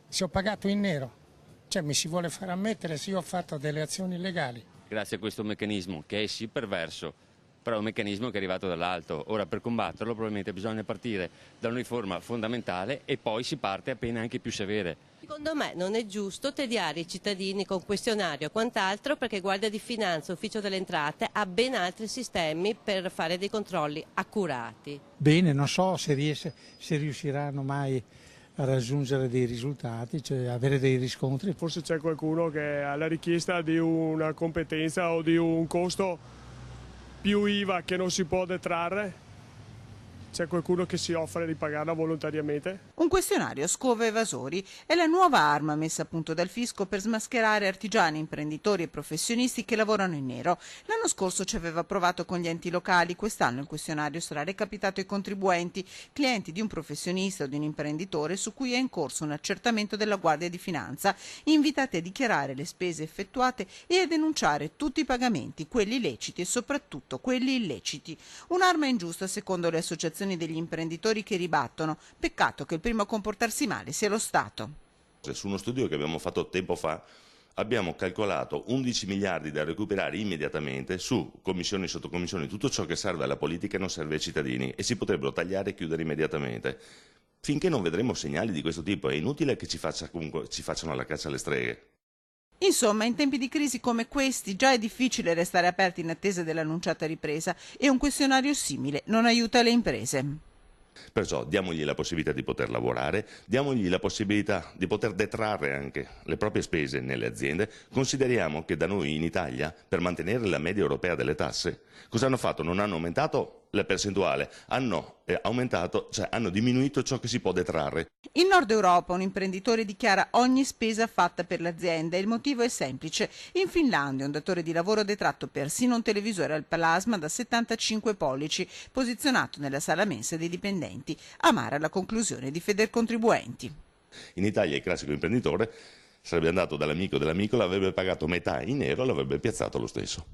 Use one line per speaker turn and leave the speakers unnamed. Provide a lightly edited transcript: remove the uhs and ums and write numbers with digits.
Se ho pagato in nero, cioè mi si vuole far ammettere se io ho fatto delle azioni illegali.
Grazie a questo meccanismo, che è sì perverso, però è un meccanismo che è arrivato dall'alto. Ora, per combatterlo probabilmente bisogna partire da una riforma fondamentale e poi si parte a pene anche più severe.
Secondo me non è giusto tediare i cittadini con questionario o quant'altro, perché Guardia di Finanza, Ufficio delle Entrate ha ben altri sistemi per fare dei controlli accurati.
Bene, non so se riusciranno mai a raggiungere dei risultati, cioè avere dei riscontri.
Forse c'è qualcuno che alla richiesta di una competenza o di un costo più IVA che non si può detrarre, c'è qualcuno che si offre di pagarla volontariamente.
Un questionario scovo evasori è la nuova arma messa a punto dal fisco per smascherare artigiani, imprenditori e professionisti che lavorano in nero. L'anno scorso ci aveva provato con gli enti locali, quest'anno il questionario sarà recapitato ai contribuenti, clienti di un professionista o di un imprenditore su cui è in corso un accertamento della Guardia di Finanza, invitati a dichiarare le spese effettuate e a denunciare tutti i pagamenti, quelli leciti e soprattutto quelli illeciti. Un'arma ingiusta secondo le associazioni degli imprenditori che ribattono. Peccato che il primo a comportarsi male sia lo Stato.
Su uno studio che abbiamo fatto tempo fa abbiamo calcolato 11 miliardi da recuperare immediatamente su commissioni e sottocommissioni, tutto ciò che serve alla politica e non serve ai cittadini, e si potrebbero tagliare e chiudere immediatamente. Finché non vedremo segnali di questo tipo è inutile che ci facciano la caccia alle streghe.
Insomma, in tempi di crisi come questi già è difficile restare aperti in attesa dell'annunciata ripresa e un questionario simile non aiuta le imprese.
Perciò diamogli la possibilità di poter lavorare, diamogli la possibilità di poter detrarre anche le proprie spese nelle aziende. Consideriamo che da noi in Italia, per mantenere la media europea delle tasse, cosa hanno fatto? Non hanno aumentato la percentuale, hanno diminuito ciò che si può detrarre.
In Nord Europa un imprenditore dichiara ogni spesa fatta per l'azienda e il motivo è semplice. In Finlandia un datore di lavoro ha detratto persino un televisore al plasma da 75 pollici posizionato nella sala mensa dei dipendenti. Amara la conclusione di Federcontribuenti.
In Italia il classico imprenditore sarebbe andato dall'amico dell'amico, l'avrebbe pagato metà in nero e l'avrebbe piazzato lo stesso.